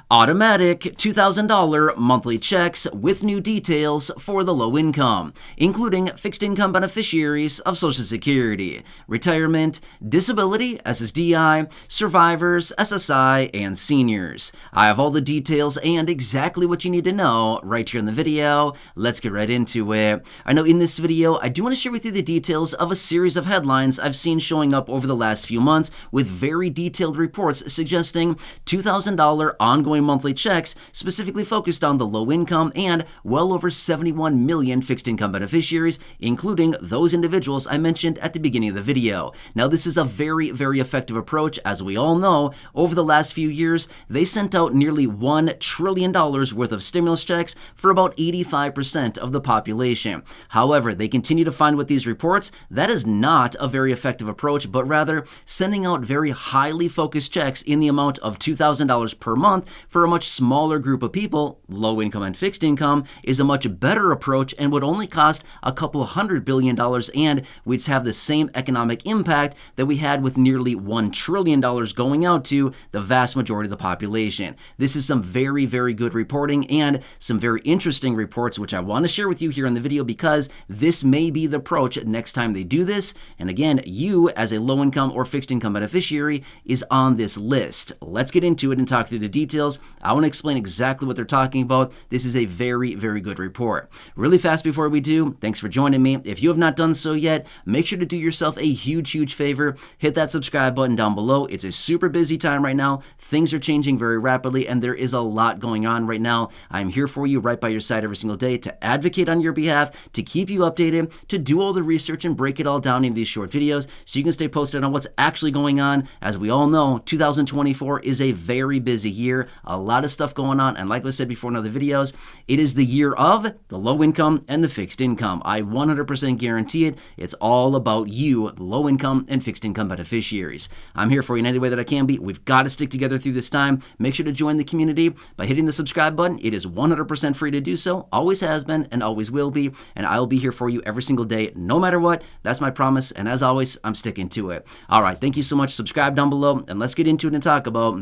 Automatic $2,000 monthly checks with new details for the low income, including fixed income beneficiaries of Social Security, retirement, disability, SSDI, survivors, SSI, and seniors. I have all the details and exactly what you need to know right here in the video. Let's get right into it. I know in this video, I do want to share with you the details of a series of headlines I've seen showing up over the last few months with very detailed reports suggesting $2,000 ongoing monthly checks specifically focused on the low income and well over 71 million fixed income beneficiaries, including those individuals I mentioned at the beginning of the video. Now, this is a very, very effective approach. As we all know, over the last few years, they sent out nearly $1 trillion worth of stimulus checks for about 85% of the population. However, they continue to find with these reports that is not a very effective approach, but rather sending out very highly focused checks in the amount of $2,000 per month for a much smaller group of people, low income and fixed income, is a much better approach and would only cost a couple $100 billion, and we'd have the same economic impact that we had with nearly $1 trillion going out to the vast majority of the population. This is some very, very good reporting and some very interesting reports, which I want to share with you here in the video because this may be the approach next time they do this. And again, you as a low income or fixed income beneficiary is on this list. Let's get into it and talk through the details. I want to explain exactly what they're talking about. This is a very, very good report. Really fast before we do, thanks for joining me. If you have not done so yet, make sure to do yourself a huge, huge favor. Hit that subscribe button down below. It's a super busy time right now. Things are changing very rapidly and there is a lot going on right now. I'm here for you right by your side every single day to advocate on your behalf, to keep you updated, to do all the research and break it all down into these short videos so you can stay posted on what's actually going on. As we all know, 2024 is a very busy year, a lot of stuff going on, and like I said before in other videos, it is the year of the low income and the fixed income. I 100% guarantee it. It's all about you, the low income and fixed income beneficiaries. I'm here for you in any way that I can be. We've got to stick together through this time. Make sure to join the community by hitting the subscribe button. It is 100% free to do so, always has been and always will be, and I'll be here for you every single day, no matter what. That's my promise, and as always, I'm sticking to it. All right, thank you so much. Subscribe down below, and let's get into it and talk about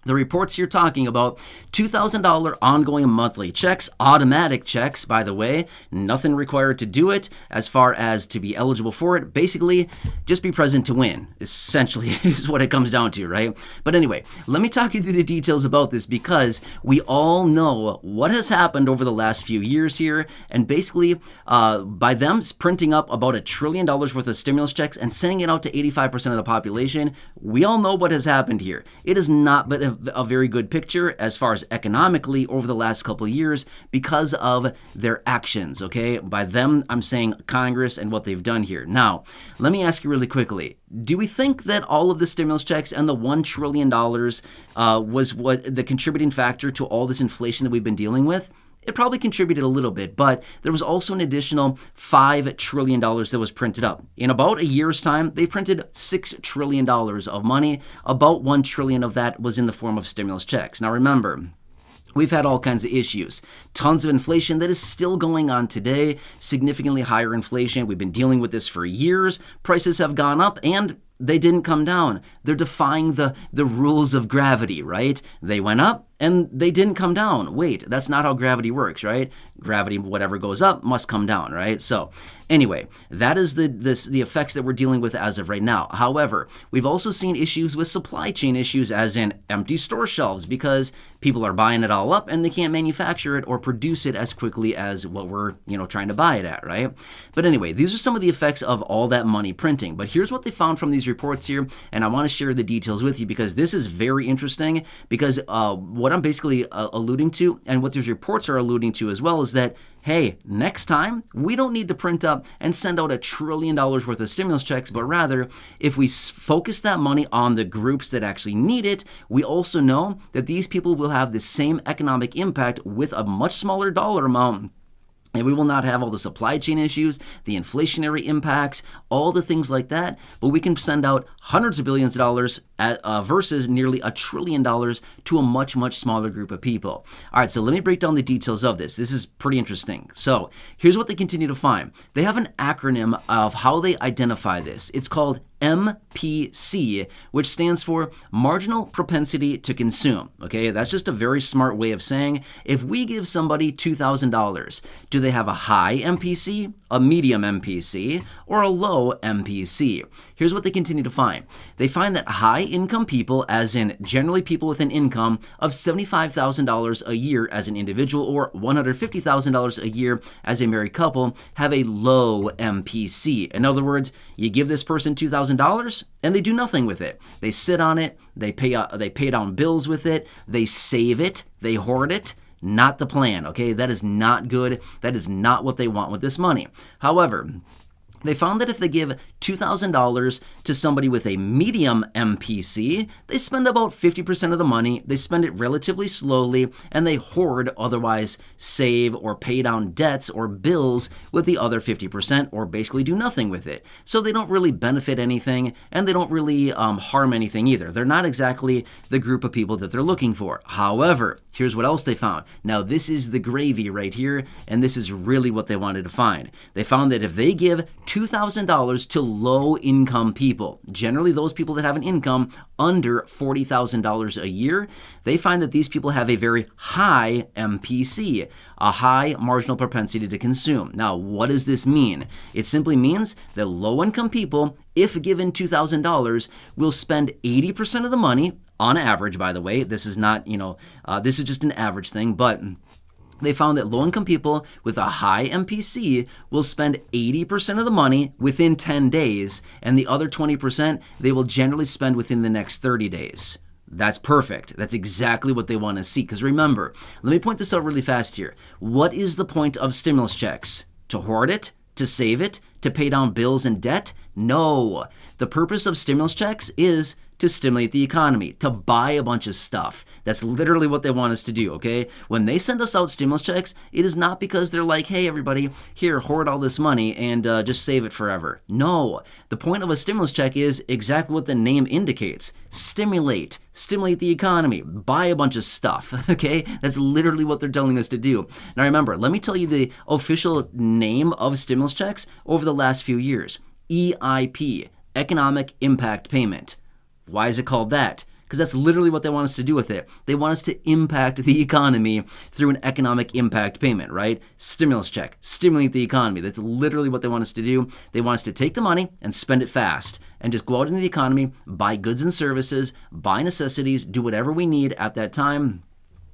the reports you're talking about. $2,000 ongoing monthly checks, automatic checks, by the way, nothing required to do it as far as to be eligible for it. Basically, just be present to win, essentially, is what it comes down to, right? But anyway, let me talk you through the details about this because we all know what has happened over the last few years here. And basically, by them printing up about $1 trillion worth of stimulus checks and sending it out to 85% of the population, we all know what has happened here. It has not been a very good picture as far as economically over the last couple of years because of their actions, okay? By them, I'm saying Congress and what they've done here. Now, let me ask you really quickly. Do we think that all of the stimulus checks and the $1 trillion was what the contributing factor to all this inflation that we've been dealing with? It probably contributed a little bit, but there was also an additional $5 trillion that was printed up. In about a year's time, they printed $6 trillion of money. About $1 trillion of that was in the form of stimulus checks. Now remember, we've had all kinds of issues. Tons of inflation that is still going on today, significantly higher inflation. We've been dealing with this for years. Prices have gone up and they didn't come down. They're defying the rules of gravity, right? They went up and they didn't come down. Wait, that's not how gravity works, right? Gravity, whatever goes up must come down, right? So anyway, that is the effects that we're dealing with as of right now. However, we've also seen issues with supply chain issues, as in empty store shelves, because people are buying it all up and they can't manufacture it or produce it as quickly as what we're, trying to buy it at, right? But anyway, these are some of the effects of all that money printing. But here's what they found from these reports here, and I want to share the details with you because this is very interesting because what I'm basically alluding to and what these reports are alluding to as well is that, hey, next time, we don't need to print up and send out $1 trillion worth of stimulus checks, but rather, if we focus that money on the groups that actually need it, we also know that these people will have the same economic impact with a much smaller dollar amount. And we will not have all the supply chain issues, the inflationary impacts, all the things like that, but we can send out hundreds of billions of dollars versus nearly $1 trillion to a much, much smaller group of people. All right, so let me break down the details of this. This is pretty interesting. So here's what they continue to find. They have an acronym of how they identify this. It's called MPC, which stands for marginal propensity to consume. Okay, that's just a very smart way of saying if we give somebody $2,000, do they have a high MPC, a medium MPC, or a low MPC? Here's what they continue to find. They find that high income people, as in generally people with an income of $75,000 a year as an individual or $150,000 a year as a married couple, have a low MPC. In other words, you give this person $2,000 and they do nothing with it. They sit on it, they pay down bills with it, they save it, they hoard it. Not the plan, okay? That is not good. That is not what they want with this money. However, they found that if they give $2,000 to somebody with a medium MPC, they spend about 50% of the money, they spend it relatively slowly, and they hoard, otherwise save or pay down debts or bills with the other 50%, or basically do nothing with it. So they don't really benefit anything, and they don't really harm anything either. They're not exactly the group of people that they're looking for. However, here's what else they found. Now, this is the gravy right here, and this is really what they wanted to find. They found that if they give $2,000 to low-income people, generally those people that have an income under $40,000 a year, they find that these people have a very high MPC, a high marginal propensity to consume. Now, what does this mean? It simply means that low-income people, if given $2,000, will spend 80% of the money, on average, by the way. This is not, this is just an average thing, but they found that low-income people with a high MPC will spend 80% of the money within 10 days, and the other 20% they will generally spend within the next 30 days. That's perfect. That's exactly what they want to see. Because remember, let me point this out really fast here. What is the point of stimulus checks? To hoard it? To save it? To pay down bills and debt? No. The purpose of stimulus checks is to stimulate the economy, to buy a bunch of stuff. That's literally what they want us to do, okay? When they send us out stimulus checks, it is not because they're like, hey, everybody, here, hoard all this money and just save it forever. No. The point of a stimulus check is exactly what the name indicates. Stimulate the economy, buy a bunch of stuff, okay? That's literally what they're telling us to do. Now remember, let me tell you the official name of stimulus checks over the last few years. EIP, Economic Impact Payment. Why is it called that? Because that's literally what they want us to do with it. They want us to impact the economy through an economic impact payment, right? Stimulus check, stimulate the economy. That's literally what they want us to do. They want us to take the money and spend it fast and just go out into the economy, buy goods and services, buy necessities, do whatever we need at that time.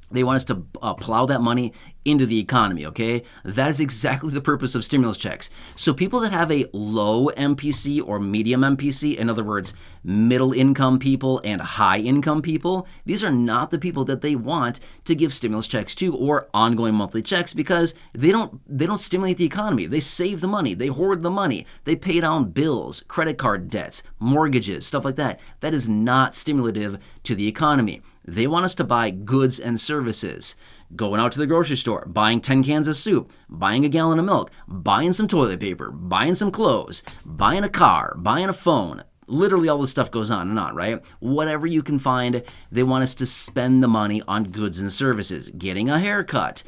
They want us to plow that money into the economy, okay? That is exactly the purpose of stimulus checks. So people that have a low MPC or medium MPC, in other words, middle income people and high income people, these are not the people that they want to give stimulus checks to or ongoing monthly checks because they don't stimulate the economy. They save the money. They hoard the money. They pay down bills, credit card debts, mortgages, stuff like that. That is not stimulative to the economy. They want us to buy goods and services. Going out to the grocery store, buying 10 cans of soup, buying a gallon of milk, buying some toilet paper, buying some clothes, buying a car, buying a phone. Literally all this stuff goes on and on, right? Whatever you can find, they want us to spend the money on goods and services. Getting a haircut,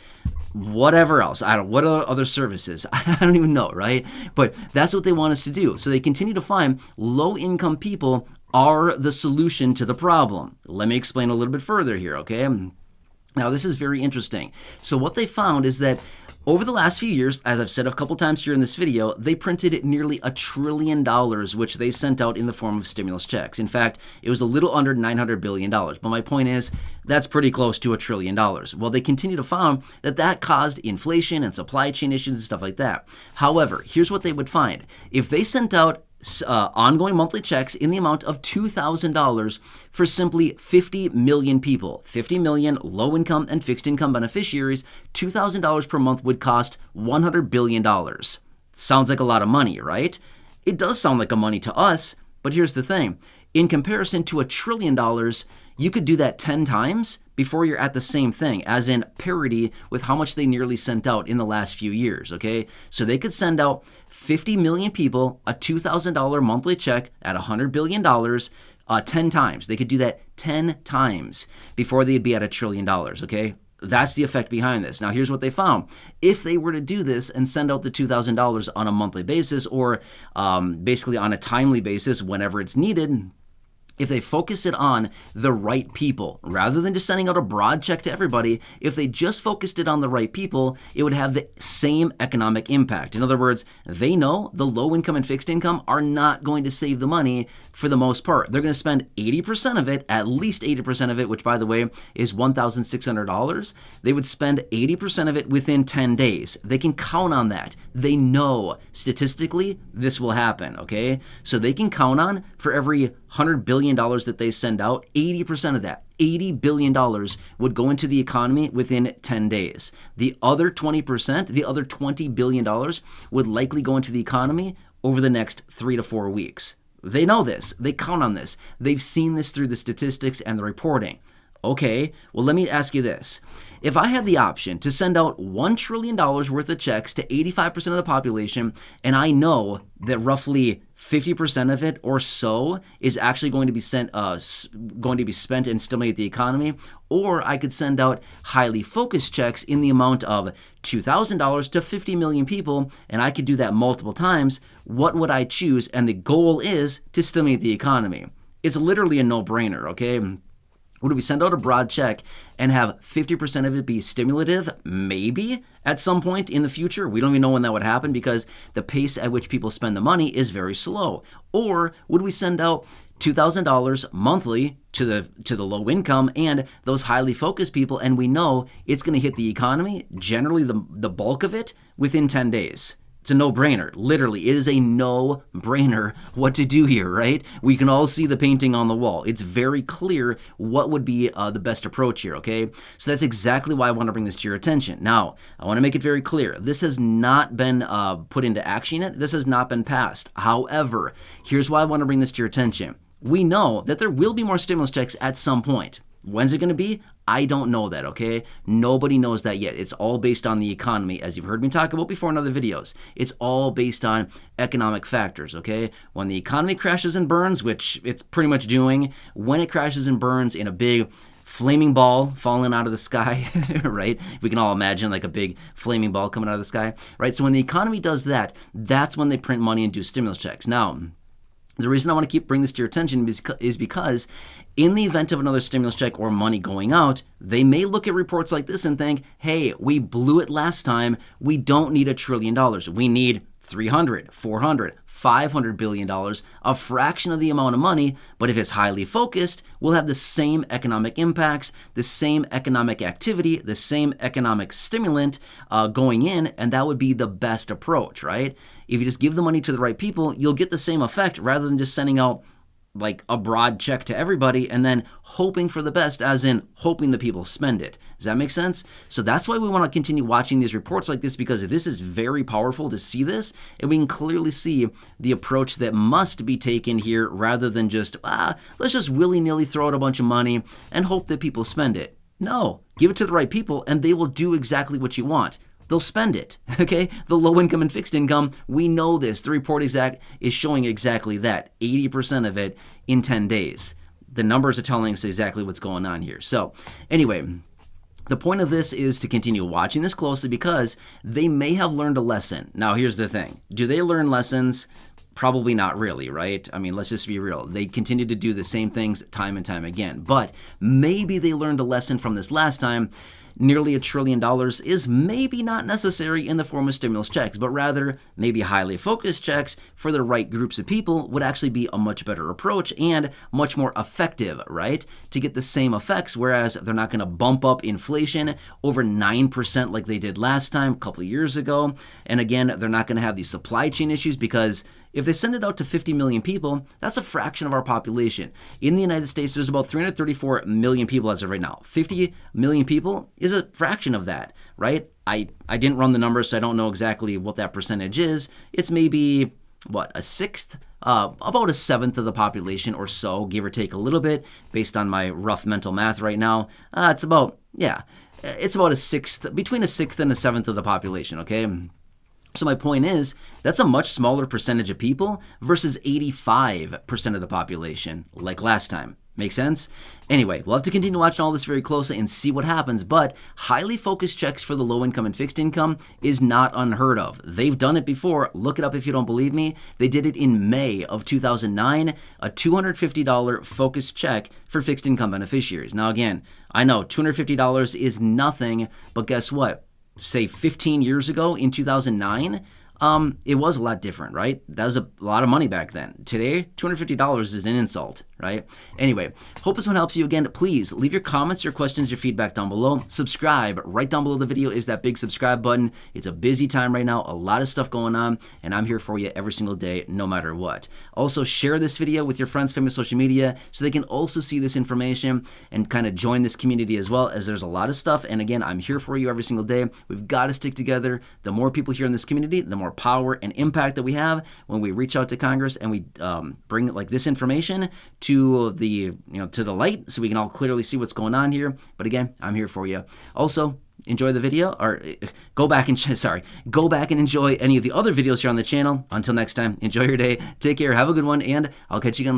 whatever else. What are other services? I don't even know, right? But that's what they want us to do. So they continue to find low-income people are the solution to the problem. Let me explain a little bit further here, okay? Now, this is very interesting. So what they found is that over the last few years, as I've said a couple times here in this video, they printed nearly $1 trillion, which they sent out in the form of stimulus checks. In fact, it was a little under $900 billion. But my point is, that's pretty close to $1 trillion. Well, they continue to find that caused inflation and supply chain issues and stuff like that. However, here's what they would find. If they sent out ongoing monthly checks in the amount of $2,000 for simply 50 million people, 50 million low-income and fixed-income beneficiaries, $2,000 per month would cost $100 billion. Sounds like a lot of money, right? It does sound like a money to us, but here's the thing. In comparison to $1 trillion, you could do that 10 times before you're at the same thing, as in parity with how much they nearly sent out in the last few years, okay? So they could send out 50 million people a $2,000 monthly check at $100 billion, 10 times. They could do that 10 times before they'd be at $1 trillion, okay? That's the effect behind this. Now, here's what they found. If they were to do this and send out the $2,000 on a monthly basis or basically on a timely basis whenever it's needed, if they focus it on the right people, rather than just sending out a broad check to everybody, if they just focused it on the right people, it would have the same economic impact. In other words, they know the low income and fixed income are not going to save the money for the most part. They're going to spend 80% of it, at least 80% of it, which by the way is $1,600. They would spend 80% of it within 10 days. They can count on that. They know statistically this will happen, okay? So they can count on for every $100 billion that they send out, 80% of that, $80 billion would go into the economy within 10 days. The other 20%, the other $20 billion would likely go into the economy over the next 3 to 4 weeks. They know this. They count on this. They've seen this through the statistics and the reporting. Okay, well, let me ask you this. If I had the option to send out $1 trillion worth of checks to 85% of the population, and I know that roughly 50% of it or so is actually going to be spent and stimulate the economy, or I could send out highly focused checks in the amount of $2,000 to 50 million people, and I could do that multiple times, what would I choose? And the goal is to stimulate the economy. It's literally a no-brainer, okay? Would we send out a broad check and have 50% of it be stimulative? Maybe at some point in the future. We don't even know when that would happen because the pace at which people spend the money is very slow. Or would we send out $2,000 monthly to the low income and those highly focused people, and we know it's going to hit the economy, generally the bulk of it, within 10 days? It's a no-brainer. Literally, it is a no-brainer what to do here, right? We can all see the painting on the wall. It's very clear what would be the best approach here, okay? So that's exactly why I want to bring this to your attention. Now, I want to make it very clear. This has not been put into action yet. This has not been passed. However, here's why I want to bring this to your attention. We know that there will be more stimulus checks at some point. When's it going to be? I don't know that, okay? Nobody knows that yet. It's all based on the economy, as you've heard me talk about before in other videos. It's all based on economic factors, okay? When the economy crashes and burns, which it's pretty much doing, when it crashes and burns in a big flaming ball falling out of the sky, right? We can all imagine like a big flaming ball coming out of the sky, right? So when the economy does that, that's when they print money and do stimulus checks. Now, the reason I want to bring this to your attention is because in the event of another stimulus check or money going out, they may look at reports like this and think, hey, we blew it last time. We don't need $1 trillion. We need $300, $400, $500 billion, a fraction of the amount of money. But if it's highly focused, we'll have the same economic impacts, the same economic activity, the same economic stimulant going in, and that would be the best approach, right? If you just give the money to the right people, you'll get the same effect rather than just sending out like a broad check to everybody and then hoping for the best, as in hoping the people spend it. Does that make sense? So that's why we want to continue watching these reports like this, because this is very powerful to see this, and we can clearly see the approach that must be taken here rather than just, let's just willy-nilly throw out a bunch of money and hope that people spend it. No, give it to the right people and they will do exactly what you want. They'll spend it, okay? The low income and fixed income, we know this. The report is showing exactly that, 80% of it in 10 days. The numbers are telling us exactly what's going on here. So anyway, the point of this is to continue watching this closely because they may have learned a lesson. Now, here's the thing. Do they learn lessons? Probably not really, right? I mean, let's just be real. They continue to do the same things time and time again. But maybe they learned a lesson from this last time. Nearly $1 trillion is maybe not necessary in the form of stimulus checks, but rather maybe highly focused checks for the right groups of people would actually be a much better approach and much more effective, right? To get the same effects, whereas they're not going to bump up inflation over 9% like they did last time, a couple of years ago. And again, they're not going to have these supply chain issues because if they send it out to 50 million people, that's a fraction of our population. In the United States, there's about 334 million people as of right now. 50 million people is a fraction of that, right? I didn't run the numbers, so I don't know exactly what that percentage is. It's maybe, a sixth? About a seventh of the population or so, give or take a little bit, based on my rough mental math right now. It's about a sixth, between a sixth and a seventh of the population, okay? So my point is, that's a much smaller percentage of people versus 85% of the population, like last time. Make sense? Anyway, we'll have to continue watching all this very closely and see what happens, but highly focused checks for the low income and fixed income is not unheard of. They've done it before. Look it up if you don't believe me. They did it in May of 2009, a $250 focused check for fixed income beneficiaries. Now again, I know $250 is nothing, but guess what? Say 15 years ago in 2009, it was a lot different, right? That was a lot of money back then. Today, $250 is an insult, right? Anyway, hope this one helps you. Again, please leave your comments, your questions, your feedback down below. Subscribe. Right down below the video is that big subscribe button. It's a busy time right now, a lot of stuff going on, and I'm here for you every single day, no matter what. Also, share this video with your friends, family, social media, so they can also see this information and kind of join this community as well, as there's a lot of stuff. And again, I'm here for you every single day. We've got to stick together. The more people here in this community, the more power and impact that we have when we reach out to Congress and we bring like this information to the to the light, so we can all clearly see what's going on here. But again, I'm here for you. Also, enjoy the video, or go back and enjoy any of the other videos here on the channel. Until next time, enjoy your day, take care, have a good one, and I'll catch you again.